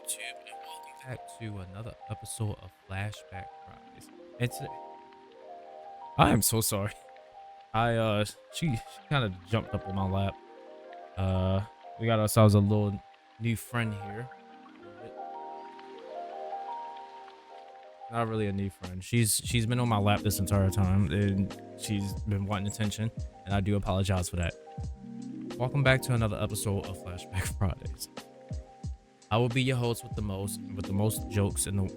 YouTube, and welcome back to another episode of Flashback Fridays. And today, I am so sorry. She kind of jumped up on my lap. Uh, we got ourselves a little new friend here. Not really a new friend. She's been on my lap this entire time, and she's been wanting attention, and I do apologize for that. Welcome back to another episode of Flashback Fridays. I will be your host with the most jokes and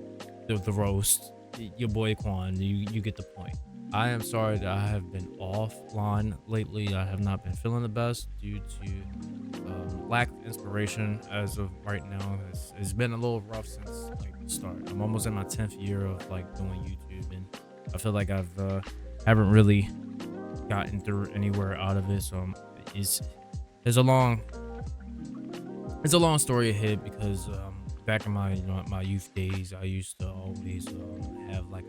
the roast. Your boy Quan. You get the point. I am sorry that I have been offline lately. I have not been feeling the best due to lack of inspiration as of right now. It's been a little rough since like the start. I'm almost in my 10th year of like doing YouTube, and I feel like I've haven't really gotten through anywhere out of it. So it's a long story ahead because back in my my youth days, I used to always have like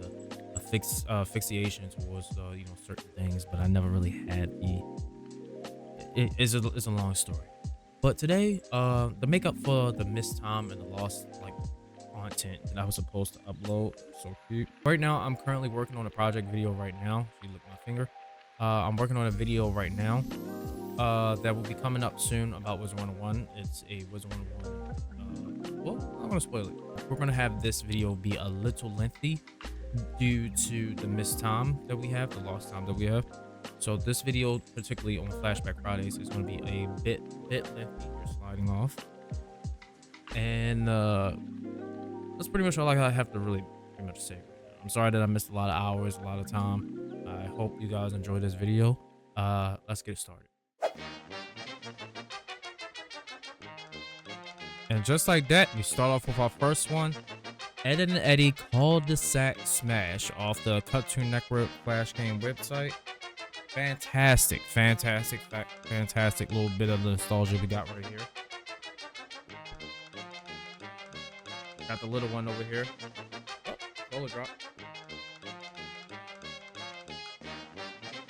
a fixation towards certain things, but I never really had it's a long story. But today, the makeup for the missed time and the lost like content that I was supposed to upload, so cute. Right now, I'm currently working on a project video right now. If you look at my finger, I'm working on a video right now that will be coming up soon about Wizard 101. It's a Wizard 101 well, I'm not gonna spoil it. We're gonna have this video be a little lengthy due to the missed time that we have, the lost time that we have. So this video, particularly on Flashback Fridays, is going to be a bit lengthy. You're sliding off, and that's pretty much all I have to really pretty much say right now. I'm sorry that I missed a lot of hours, a lot of time. I hope you guys enjoy this video. Let's get started. And just like that, we start off with our first one. Ed and Eddy cul-de-sac smash off the Cartoon Network Flash Game website. Fantastic little bit of nostalgia we got right here. Got the little one over here. Oh, roller drop.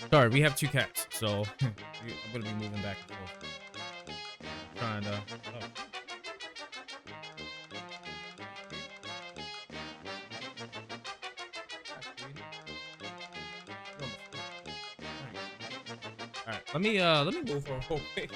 Sorry, we have two cats, so I'm gonna be moving back and forth. Trying to. Oh. All right, let me move her real quick.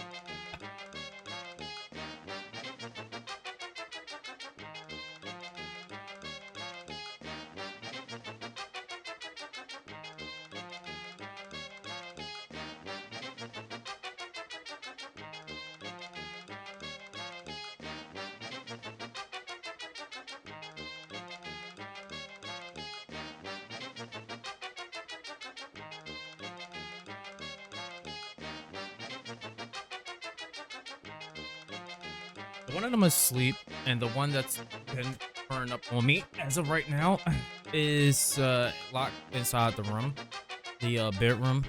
One of them is asleep, and the one that's been turned up on me as of right now is locked inside the room, the bedroom.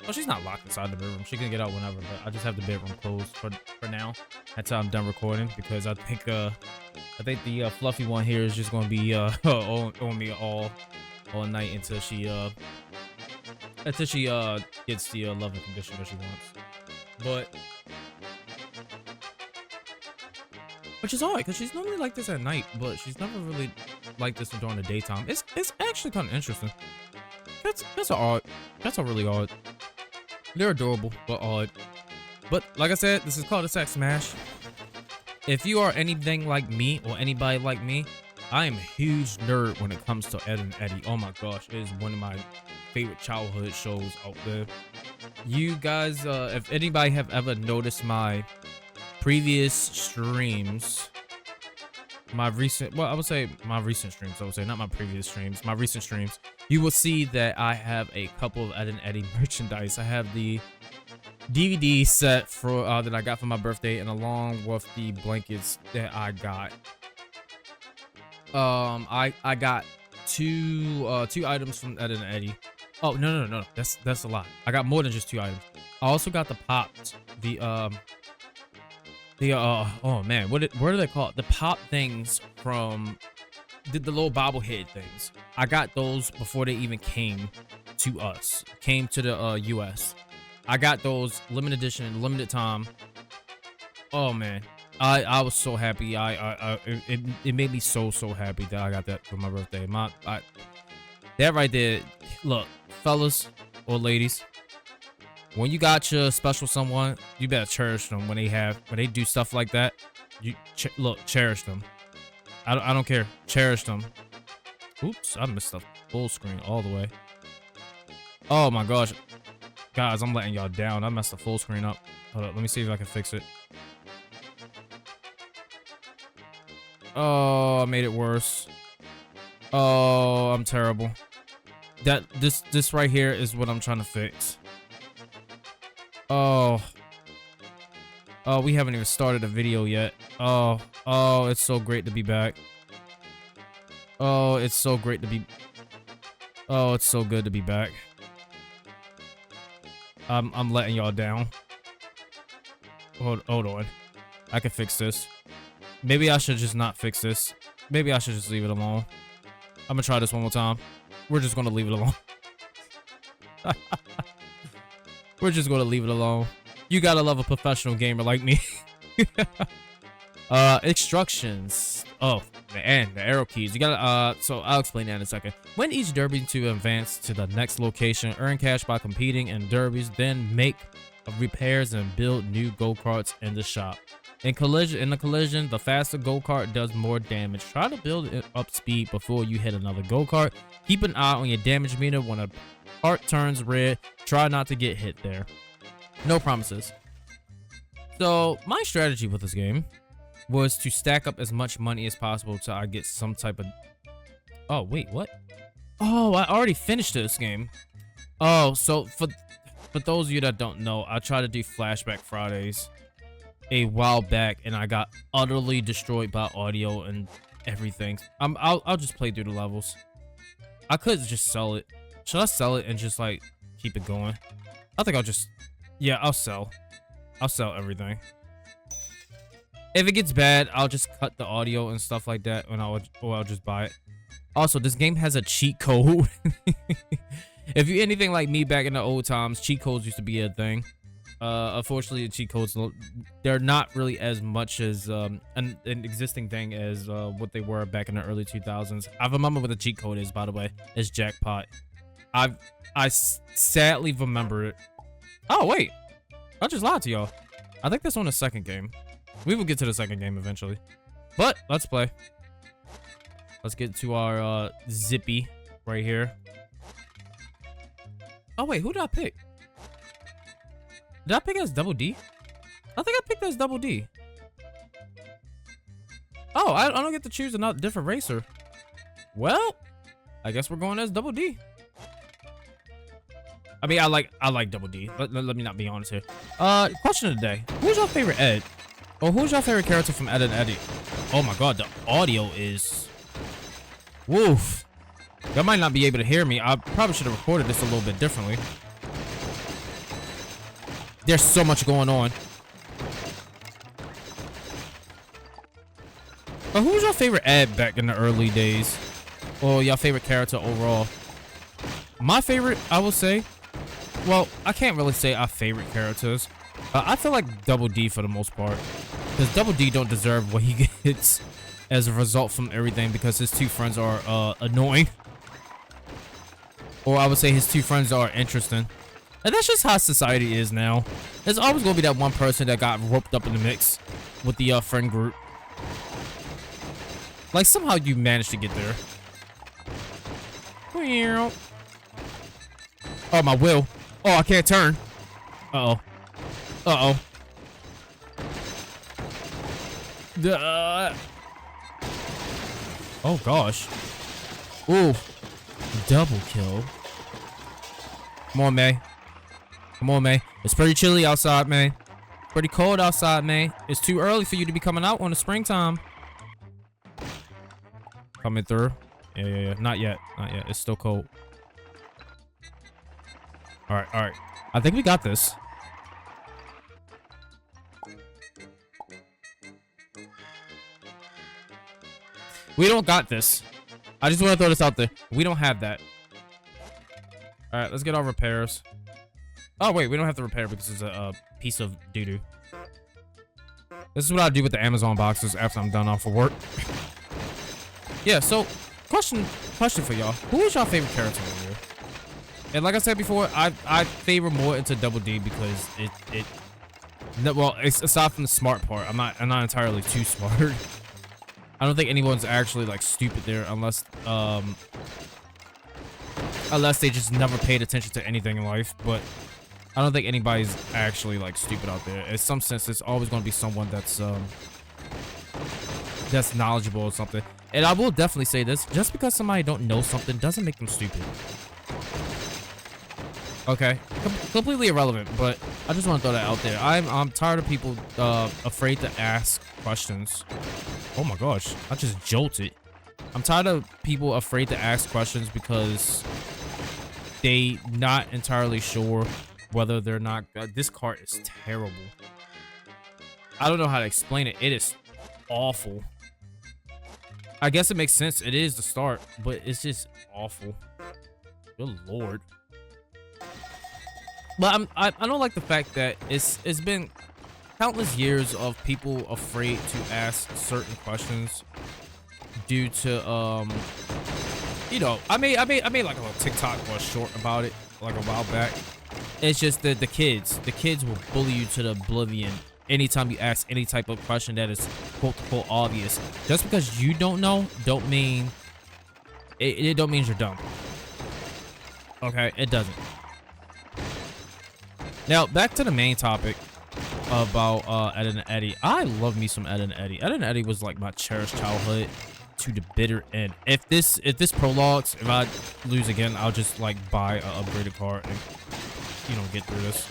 Well, she's not locked inside the bedroom. She can get out whenever, but I just have the bedroom closed for now until I'm done recording, because I think the fluffy one here is just gonna be on me all night until she gets the love and condition that she wants. But which is odd, because she's normally like this at night, but she's never really like this during the daytime. It's actually kind of interesting. That's a really odd. They're adorable, but odd. But like I said, this is called a Sack Smash. If you are anything like me or anybody like me, I am a huge nerd when it comes to Ed and Eddy. Oh my gosh, it is one of my favorite childhood shows out there. You guys, if anybody have ever noticed my previous streams, my recent streams, not my previous streams, my recent streams, you will see that I have a couple of Ed and Eddy merchandise. I have the DVD set for that I got for my birthday, and along with the blankets that I got. I got two items from Ed and Eddy. Oh no, that's a lot. I got more than just two items. I also got the popped, oh man, what are they called? The pop things from the little bobblehead things. I got those before they even came to the US. I got those limited edition, limited time. Oh man, I was so happy. It made me so happy that I got that for my birthday. That right there. Look, fellas or ladies, when you got your special someone, you better cherish them when they do stuff like that. Look, cherish them. I don't care. Cherish them. Oops, I missed the full screen all the way. Oh my gosh. Guys, I'm letting y'all down. I messed the full screen up. Hold up, let me see if I can fix it. Oh, I made it worse. Oh, I'm terrible. This right here is what I'm trying to fix. Oh. Oh, we haven't even started a video yet. Oh, it's so great to be back. Oh, it's so great to be... Oh, it's so good to be back. I'm letting y'all down. Hold on. I can fix this. Maybe I should just not fix this. Maybe I should just leave it alone. I'm gonna try this one more time. We're just gonna leave it alone. We're just gonna leave it alone. You gotta love a professional gamer like me. Instructions. Oh, the arrow keys. You gotta, so I'll explain that in a second. Win each derby to advance to the next location. Earn cash by competing in derbies. Then make repairs and build new go-karts in the shop. In the collision, the faster go-kart does more damage. Try to build it up speed before you hit another go-kart. Keep an eye on your damage meter. When a part turns red, try not to get hit there. No promises. So my strategy with this game was to stack up as much money as possible till I get some type of... Oh, wait, what? Oh, I already finished this game. Oh, so for those of you that don't know, I tried to do Flashback Fridays a while back, and I got utterly destroyed by audio and everything. I'll just play through the levels. I could just sell it. Should I sell it and just like keep it going? I think I'll just... Yeah, I'll sell everything. If it gets bad, I'll just cut the audio and stuff like that, and I'll just buy it. Also, this game has a cheat code. If you're anything like me back in the old times, cheat codes used to be a thing. Unfortunately, the cheat codes, they're not really as much as an existing thing as what they were back in the early 2000s. I remember what the cheat code is, by the way. It's jackpot. I sadly remember it. Oh, wait. I just lied to y'all. I think that's on the second game. We will get to the second game eventually. But, let's play. Let's get to our Zippy right here. Oh, wait. Who did I pick? Did I pick as Double D? I think I picked as Double D. Oh, I don't get to choose a different racer. Well, I guess we're going as Double D. I mean, I like Double D. Let me not be honest here. Question of the day. Who's your favorite Ed? Or who's your favorite character from Ed, Eddy? Oh my god, the audio is... Woof. Y'all might not be able to hear me. I probably should have recorded this a little bit differently. There's so much going on. But who's your favorite Ed back in the early days? Or your favorite character overall? My favorite, I will say... Well, I can't really say our favorite characters. I feel like Double D for the most part. Because Double D don't deserve what he gets as a result from everything, because his two friends are annoying. Or I would say his two friends are interesting. And that's just how society is now. There's always going to be that one person that got roped up in the mix with the friend group. Like, somehow you managed to get there. Oh, my wheel. Oh, I can't turn. Uh-oh. Uh-oh. Oh, gosh. Ooh. Double kill. Come on, May. Come on, May. It's pretty chilly outside, May. Pretty cold outside, May. It's too early for you to be coming out on the springtime. Coming through. Yeah. Not yet. Not yet. It's still cold. Alright. I think we got this. We don't got this. I just want to throw this out there. We don't have that. Alright, let's get our repairs. Oh, wait. We don't have to repair because it's a piece of doo-doo. This is what I do with the Amazon boxes after I'm done off of work. Yeah, so question for y'all. Who is your favorite character on here? And like I said before, I favor more into Double D because it's aside from the smart part, I'm not entirely too smart. I don't think anyone's actually like stupid there unless they just never paid attention to anything in life, but I don't think anybody's actually like stupid out there. In some sense, there's always going to be someone that's knowledgeable or something. And I will definitely say this: just because somebody don't know something doesn't make them stupid. Okay, completely irrelevant, but I just want to throw that out there. I'm tired of people afraid to ask questions. Oh my gosh, I just jolted. I'm tired of people afraid to ask questions because they not entirely sure whether they're not. This cart is terrible. I don't know how to explain it. It is awful. I guess it makes sense. It is the start, but it's just awful. Good lord. But I don't like the fact that it's been countless years of people afraid to ask certain questions due to you know, I made like a little TikTok or a short about it like a while back. It's just that the kids will bully you to the oblivion anytime you ask any type of question that is quote unquote obvious. Just because you don't know don't mean it don't mean you're dumb. Okay, it doesn't. Now back to the main topic about Ed and Eddy. I love me some Ed and Eddy. Ed and Eddy was like my cherished childhood to the bitter end. If this prologues, if I lose again, I'll just like buy a upgraded car and, you know, get through this.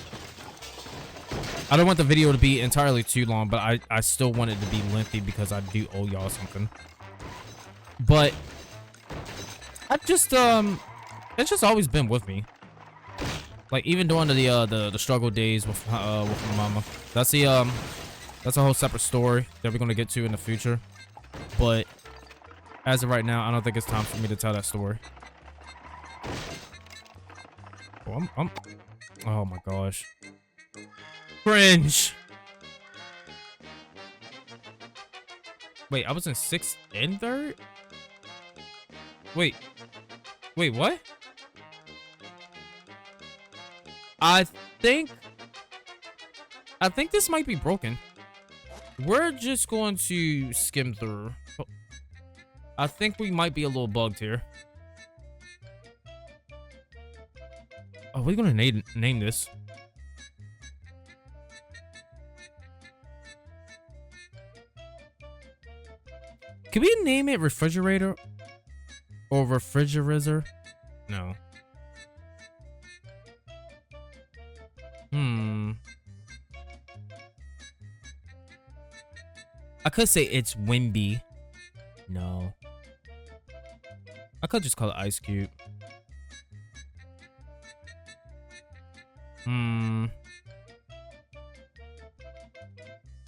I don't want the video to be entirely too long, but I still want it to be lengthy because I do owe y'all something. But I just it's just always been with me. Like even during the struggle days with my mama. That's a whole separate story that we're gonna get to in the future. But as of right now, I don't think it's time for me to tell that story. Oh, oh my gosh. Cringe. Wait, I was in 6th and 3rd? Wait, what? I think this might be broken. We're just going to skim through. I think we might be a little bugged here. Oh, we're gonna name this. Can we name it refrigerator or refrigerator? No. I could say it's Wimby. No. I could just call it Ice Cube. We're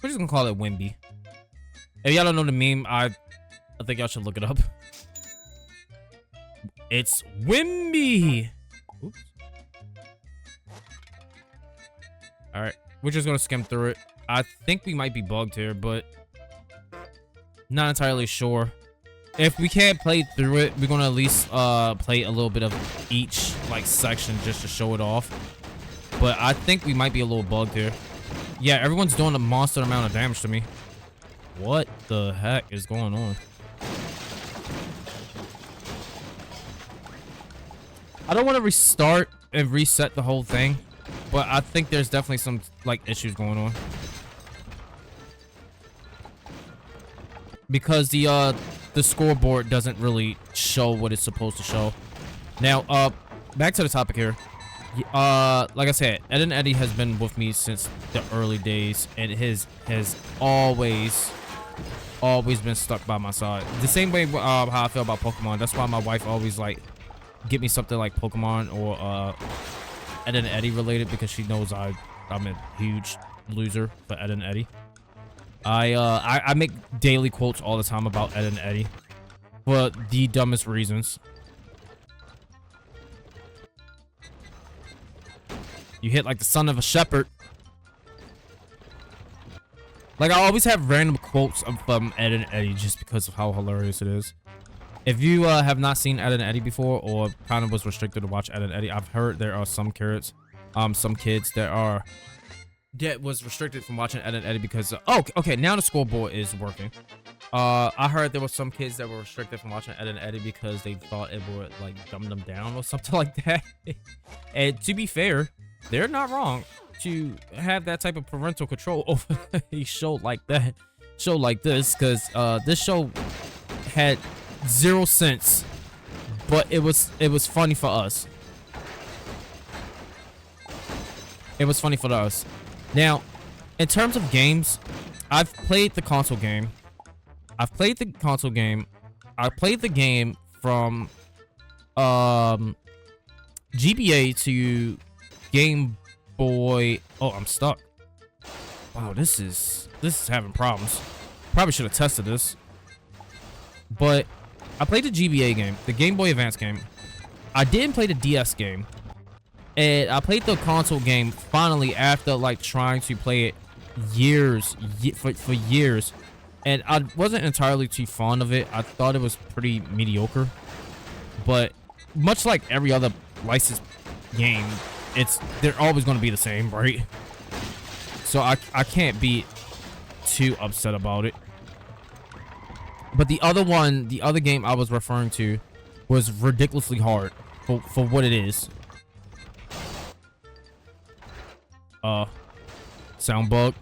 just gonna call it Wimby. If y'all don't know the meme, I think y'all should look it up. It's Wimby. Oops. All right, we're just gonna skim through it. I think we might be bugged here, but not entirely sure. If we can't play through it, we're gonna at least play a little bit of each like section just to show it off. But I think we might be a little bugged here. Yeah, everyone's doing a monster amount of damage to me. What the heck is going on? I don't want to restart and reset the whole thing, but I think there's definitely some like issues going on. Because the scoreboard doesn't really show what it's supposed to show. Now, back to the topic here. Like I said, Ed and Eddy has been with me since the early days, and it has always been stuck by my side. The same way how I feel about Pokemon. That's why my wife always like get me something like Pokemon or Ed and Eddy related, because she knows I'm a huge loser for Ed and Eddy. I make daily quotes all the time about Ed and Eddy for the dumbest reasons. You hit like the son of a shepherd. Like, I always have random quotes from Ed and Eddy just because of how hilarious it is. If you have not seen Ed and Eddy before, or kind of was restricted to watch Ed and Eddy, I've heard there are some kids that was restricted from watching Ed and Eddy because okay, now the scoreboard is working. I heard there were some kids that were restricted from watching Ed and Eddy because they thought it would like dumb them down or something like that. And to be fair, they're not wrong to have that type of parental control over a show like this, because this show had 0 sense, but it was funny for us. It was funny for us. Now, in terms of games, I've played the console game. I played the game from GBA to Game Boy. Oh, I'm stuck. Wow, this is having problems. Probably should have tested this. But I played the GBA game, the Game Boy Advance game. I didn't play the DS game. And I played the console game finally after like trying to play it for years. And I wasn't entirely too fond of it. I thought it was pretty mediocre. But much like every other licensed game, they're always going to be the same, right? So I can't be too upset about it. But the other game I was referring to was ridiculously hard for what it is. Sound bug.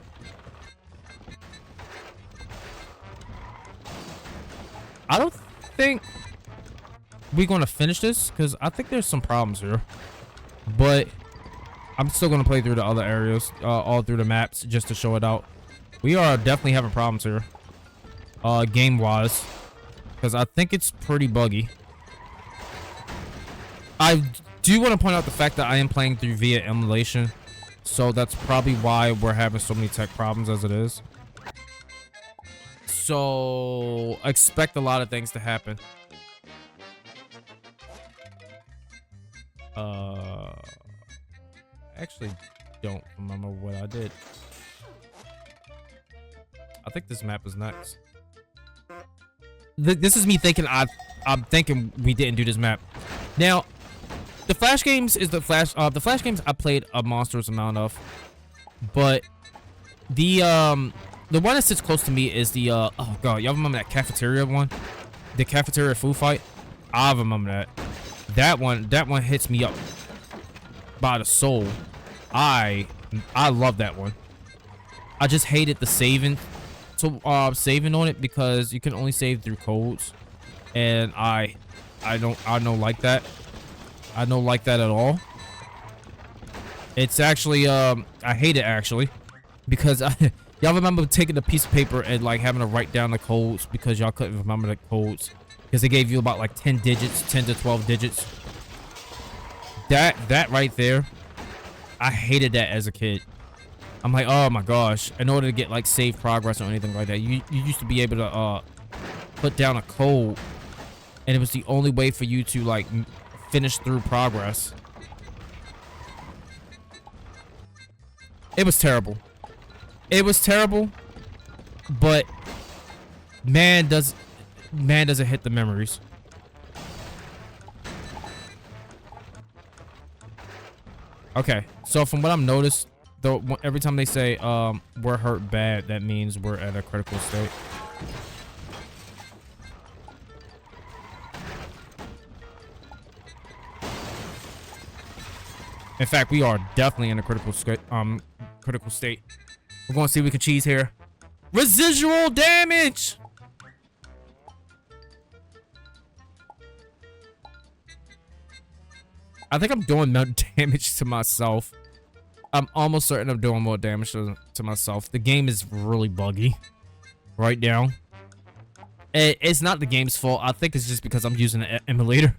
I don't think we're gonna finish this because I think there's some problems here, but I'm still gonna play through the other areas, all through the maps just to show it out. We are definitely having problems here, game wise, because I think it's pretty buggy. I do want to point out the fact that I am playing through via emulation, so that's probably why we're having so many tech problems as it is. So expect a lot of things to happen. Actually don't remember what I did. I think this map is next. This is me thinking I'm thinking we didn't do this map. Now, the Flash games is the Flash games I played a monstrous amount of, but the one that sits close to me is the oh god, y'all remember that cafeteria one? The cafeteria food fight? I remember that. That one hits me up by the soul. I love that one. I just hated the saving on it because you can only save through codes, and I don't like that. I don't like that at all. It's actually I hate it actually because y'all remember taking a piece of paper and like having to write down the codes because y'all couldn't remember the codes because they gave you about like 10 digits, 10 to 12 digits. That right there, I hated that as a kid. I'm like, oh my gosh, in order to get like save progress or anything like that, you used to be able to put down a code, and it was the only way for you to like finish through progress. It was terrible. It was terrible, but man does it hit the memories. Okay, so from what I've noticed, though, every time they say we're hurt bad, that means we're at a critical state. In fact, we are definitely in a critical state. We're going to see if we can cheese here. Residual damage. I think I'm doing more damage to myself. I'm almost certain I'm doing more damage to myself. The game is really buggy right now. It's not the game's fault. I think it's just because I'm using an emulator.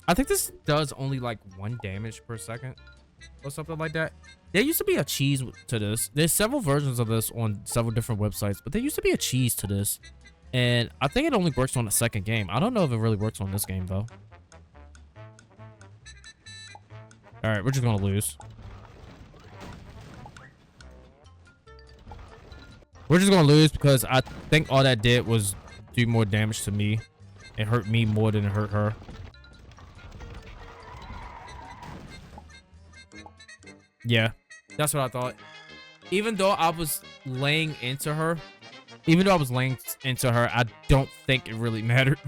I think this does only like 1 damage per second or something like that. There used to be a cheese to this. There's several versions of this on several different websites, but there used to be a cheese to this. And I think it only works on the second game. I don't know if it really works on this game though. All right, we're just gonna lose. We're just gonna lose because I think all that did was do more damage to me. It hurt me more than it hurt her. Yeah, that's what I thought. Even though I was laying into her, I don't think it really mattered.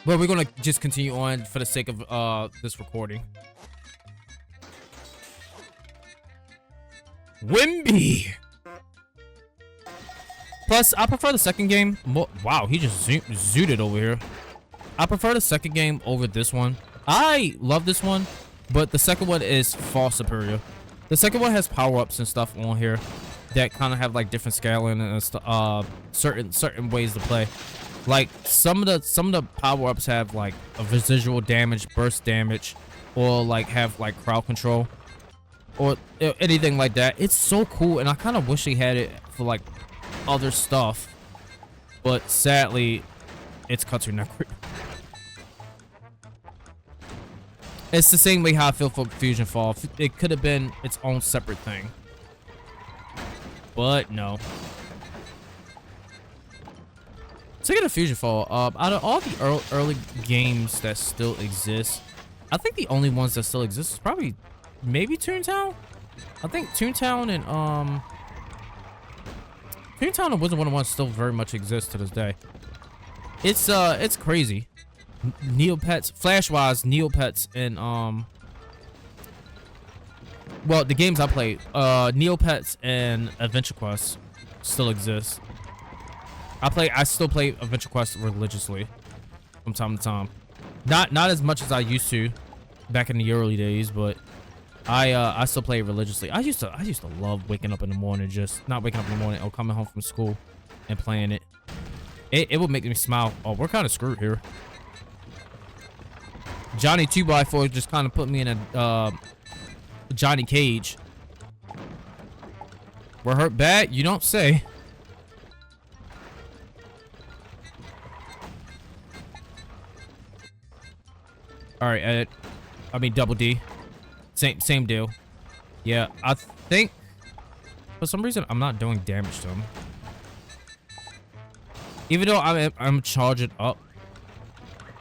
But we're gonna just continue on for the sake of this recording. Wimby! Plus, I prefer the second game more. Wow, he just zooted over here. I prefer the second game over this one. I love this one, but the second one is far superior. The second one has power-ups and stuff on here that kind of have like different scaling and certain ways to play. Like some of the power-ups have like a residual damage, burst damage, or like have like crowd control or anything like that. It's so cool, and I kind of wish they had it for like other stuff, but sadly it's Cartoon Network. It's the same way how I feel for Fusion Fall. It could have been its own separate thing, but no. Speaking of Fusion Fall, out of all the early games that still exist, I think the only ones that still exist is probably maybe Toontown. I think Toontown and Toontown and Wizard 101 still very much exist to this day. It's crazy. Neopets, Flash-wise, Neopets, and well, the games I played, Neopets and Adventure Quest still exist. I still play Adventure Quest religiously from time to time. Not as much as I used to back in the early days, but I still play it religiously. I used to love waking up in the morning, just not waking up in the morning or coming home from school and playing it. It would make me smile. Oh, we're kind of screwed here. Johnny 2x4 just kind of put me in a Johnny Cage. We're hurt bad? You don't say. All right, Ed. I mean Double D. Same deal. Yeah, I think for some reason I'm not doing damage to him. Even though I'm charging up,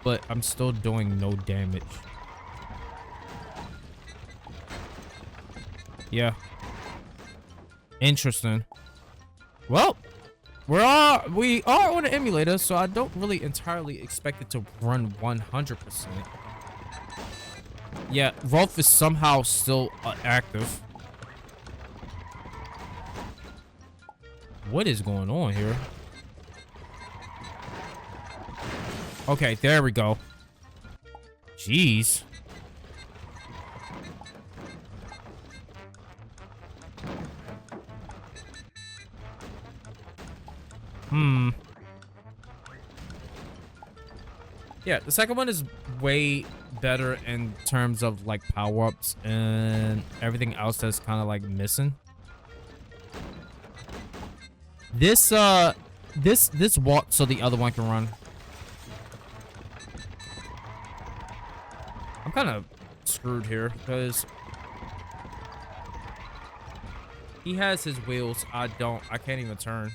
but I'm still doing no damage. Yeah. Interesting. Well, we are on an emulator, so I don't really entirely expect it to run 100%. Yeah, Rolf is somehow still active. What is going on here? Okay, there we go. Jeez. Yeah, the second one is way better in terms of like power-ups and everything else that's kind of like missing. This walked so the other one can run. I'm kind of screwed here because he has his wheels. I don't. I can't even turn.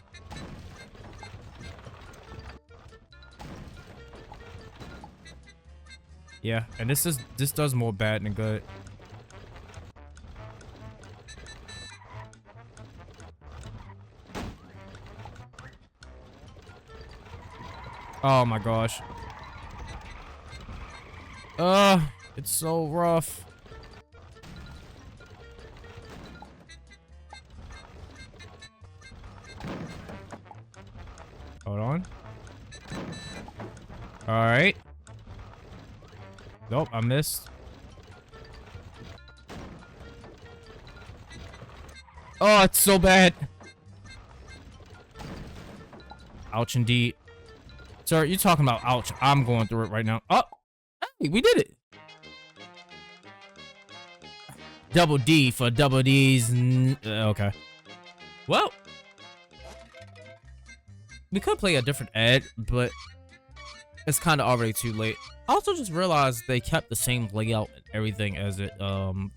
Yeah, and this does more bad than good. Oh my gosh. It's so rough. Hold on. All right. Nope, I missed. Oh, it's so bad. Ouch indeed. Sir, you're talking about ouch. I'm going through it right now. Oh, hey, we did it. Double D for double D's. Okay. Well, we could play a different Ed, but it's kind of already too late. I also just realized they kept the same layout and everything as it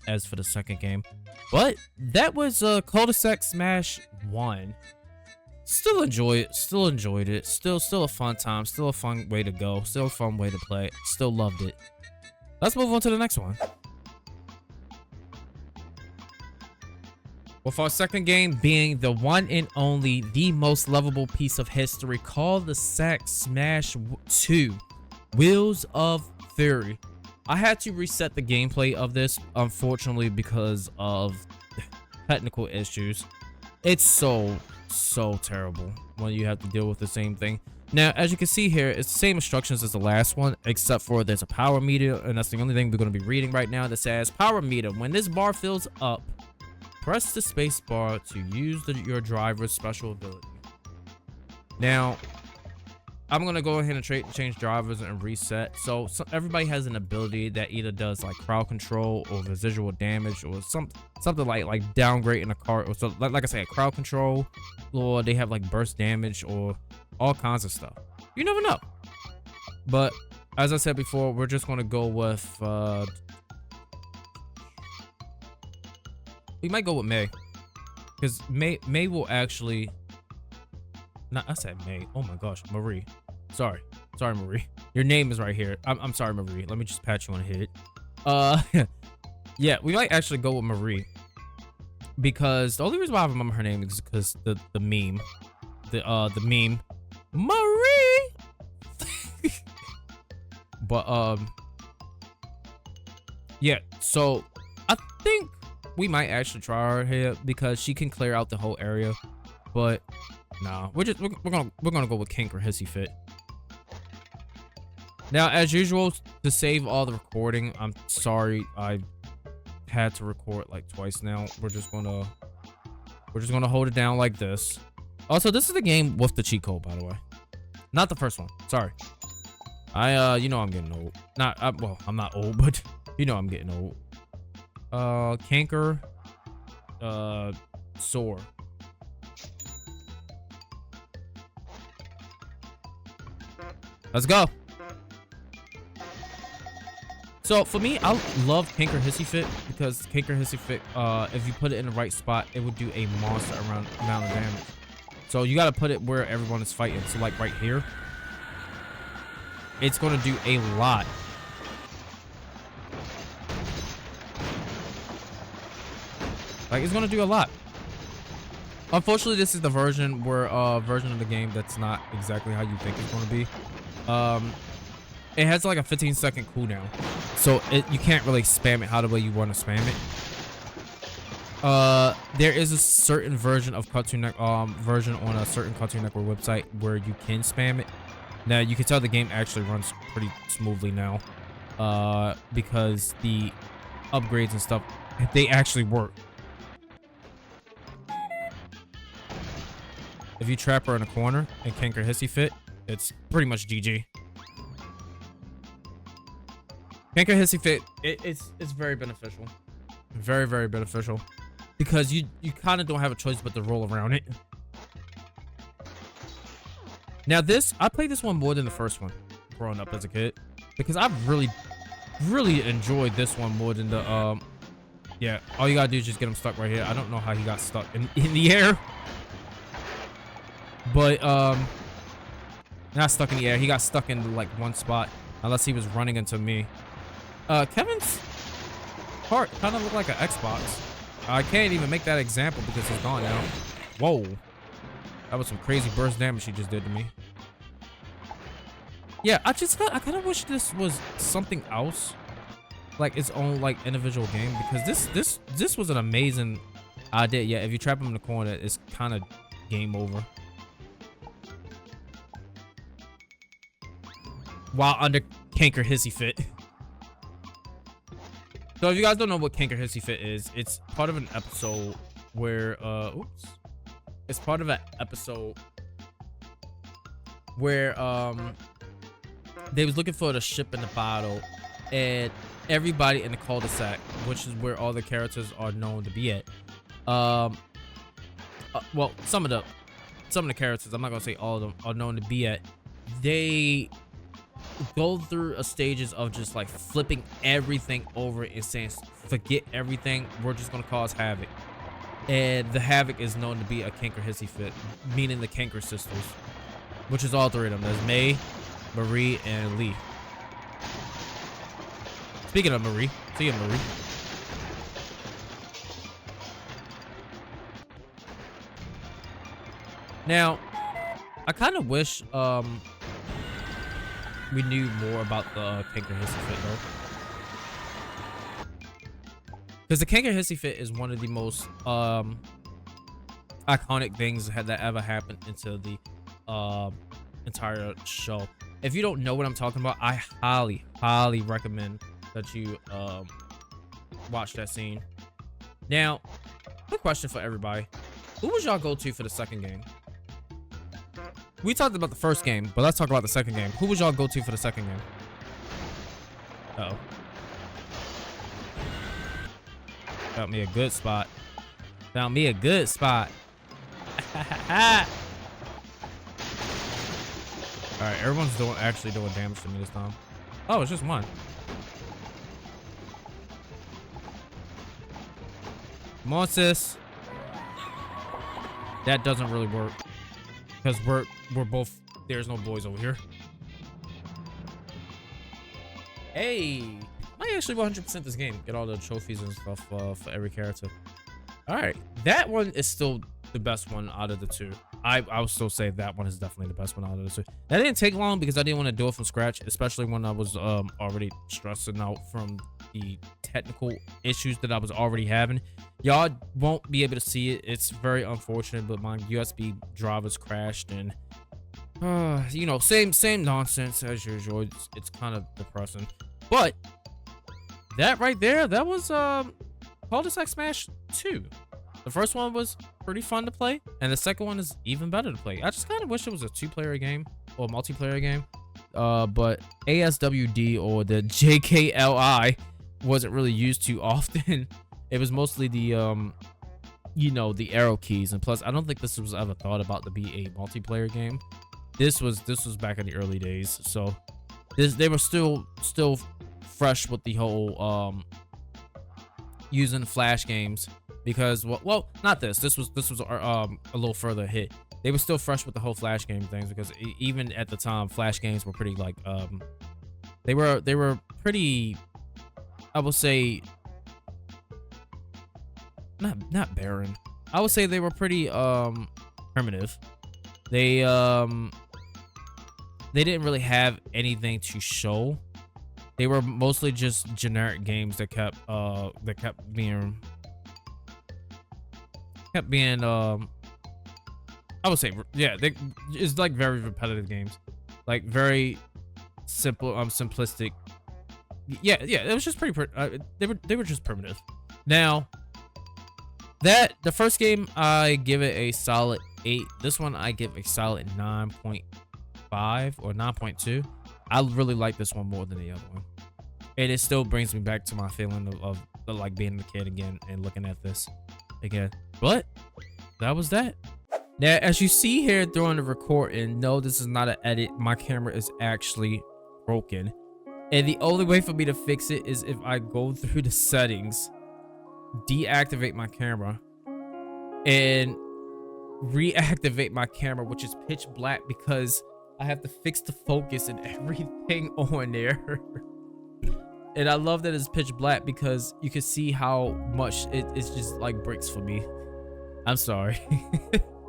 as for the second game. But that was Cul-de-sac Smash 1. Still enjoy it, still enjoyed it, still a fun time, still a fun way to go, still a fun way to play, still loved it. Let's move on to the next one. With our second game being the one and only, the most lovable piece of history, Cul-de-sac Smash 2, Wheels of Fury. I had to reset the gameplay of this, unfortunately, because of technical issues. It's so terrible when you have to deal with the same thing. Now, as you can see here, it's the same instructions as the last one, except for there's a power meter, and that's the only thing we're going to be reading right now that says, power meter, when this bar fills up, press the space bar to use your driver's special ability. Now, I'm going to go ahead and change drivers and reset. So everybody has an ability that either does like crowd control or residual damage or something like downgrading a cart, or so, like I said, crowd control, or they have like burst damage or all kinds of stuff. You never know. But as I said before, we're just going to go with we might go with May, because May will actually, not, I said May, oh my gosh, Marie, sorry Marie, your name is right here. I'm sorry Marie, let me just pat you on the head. Yeah, we might actually go with Marie, because the only reason why I remember her name is because the meme, the meme Marie. But yeah, so I think we might actually try her here because she can clear out the whole area. But nah, we're gonna go with Kink or Hissy Fit. Now, as usual, to save all the recording, I'm sorry I had to record like twice now. We're just gonna hold it down like this. Also, this is the game with the cheat code, by the way, not the first one. Sorry. You know I'm getting old. Well, I'm not old, but you know I'm getting old. Canker, Soar. Let's go. So for me, I love Canker Hissy Fit because Canker Hissy Fit, if you put it in the right spot, it would do a monster amount of damage. So you got to put it where everyone is fighting. So like right here, it's going to do a lot. Like, it's going to do a lot. Unfortunately, this is the version of the game that's not exactly how you think it's going to be. It has like a 15-second cooldown, so you can't really spam it how the way you want to spam it. There is a certain version of Cartoon Network version on a certain Cartoon Network website where you can spam it. Now you can tell the game actually runs pretty smoothly now, because the upgrades and stuff, they actually work. If you trap her in a corner and Canker Hissy Fit, it's pretty much GG. Canker Hissy Fit, it's very beneficial. Very, very beneficial. Because you kind of don't have a choice but to roll around it. Now I played this one more than the first one growing up as a kid. Because I really enjoyed this one more than the, yeah, all you gotta do is just get him stuck right here. I don't know how he got stuck in the air. But, not stuck in the air. He got stuck in, like, one spot. Unless he was running into me. Kevin's heart kind of looked like an Xbox. I can't even make that example because he's gone now. Whoa. That was some crazy burst damage he just did to me. Yeah, I kind of wish this was something else. Like, its own, like, individual game. Because this was an amazing idea. Yeah, if you trap him in the corner, it's kind of game over. While under Canker Hissy Fit. So if you guys don't know what Canker Hissy Fit is, it's part of an episode where it's part of an episode where they was looking for the ship in the bottle, and everybody in the cul-de-sac, which is where all the characters are known to be at, well, some of the characters, I'm not gonna say all of them, are known to be at, they go through a stages of just like flipping everything over and saying, forget everything, we're just gonna cause havoc. And the havoc is known to be a Canker Hissy Fit, meaning the Canker sisters, which is all three of them. There's May, Marie, and Lee. Speaking of Marie, see you, Marie. Now, I kind of wish we knew more about the Canker Hissy Fit though. Because the Canker Hissy Fit is one of the most iconic things that ever happened into the entire show. If you don't know what I'm talking about, I highly recommend that you watch that scene. Now, quick question for everybody. Who was y'all go to for the second game? We talked about the first game, but let's talk about the second game. Who was y'all go to for the second game? Uh-oh. Found me a good spot. Found me a good spot. Alright, everyone's actually doing damage to me this time. Oh, it's just one. Come on, sis. That doesn't really work. Because we're both, there's no boys over here. Hey, I actually 100% this game. Get all the trophies and stuff for every character. All right, that one is still the best one out of the two. I would still say that one is definitely the best one out of the two. That didn't take long because I didn't want to do it from scratch, especially when I was already stressing out from the technical issues that I was already having. Y'all won't be able to see it. It's very unfortunate, but my USB drivers crashed and you know, same nonsense as usual. It's kind of depressing. But that right there, that was Cul-de-sac Smash 2. The first one was pretty fun to play, and the second one is even better to play. I just kind of wish it was a two-player game or multiplayer game. But ASWD or the JKLI wasn't really used too often. It was mostly the you know, the arrow keys, and plus I don't think this was ever thought about to be a multiplayer game. This was back in the early days, so they were still fresh with the whole using flash games, because well not this was a little further hit. They were still fresh with the whole flash game things, because even at the time flash games were pretty like they were pretty, I would say, not barren. I would say they were pretty primitive. They didn't really have anything to show. They were mostly just generic games that kept being I would say, yeah, it's like very repetitive games, like very simple, simplistic. Yeah, it was just pretty. They were just primitive. Now, the first game, I give it a solid 8. This one I give a solid 9.5 or 9.2. I really like this one more than the other one, and it still brings me back to my feeling of like being a kid again and looking at this again. But that was that. Now, as you see here during the recording, no, this is not an edit. My camera is actually broken, and the only way for me to fix it is if I go through the settings, deactivate my camera, and reactivate my camera, which is pitch black, because I have to fix the focus and everything on there. And I love that it's pitch black because you can see how much it's just like bricks for me. I'm sorry.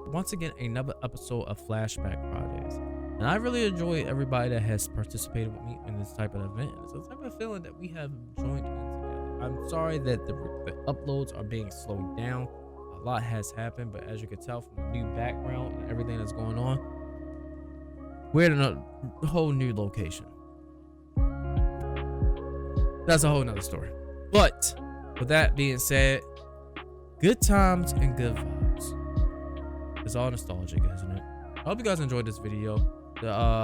Once again, another episode of Flashback Fridays, and I really enjoy everybody that has participated with me in this type of event. It's a type of feeling that we have joined in together. I'm sorry that the uploads are being slowed down. A lot has happened, but as you can tell from the new background and everything that's going on, we're in a whole new location. That's a whole nother story. But with that being said, good times and good vibes. It's all nostalgic, isn't it? I hope you guys enjoyed this video.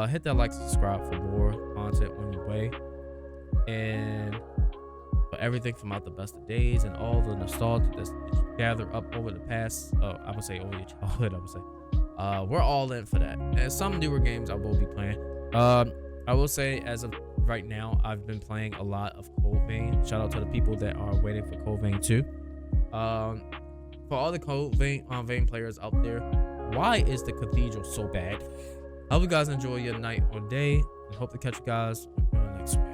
Hit that like, subscribe for more content on your way, and for everything from out the best of days and all the nostalgia that's gathered up over the past, I would say over your childhood, I would say. We're all in for that, and some newer games I will be playing. I will say, as of right now, I've been playing a lot of Cold Vein. Shout out to the people that are waiting for Cold Vein 2. Um, for all the Vein players out there, why is the Cathedral so bad? I hope you guys enjoy your night or day, and hope to catch you guys on the next one.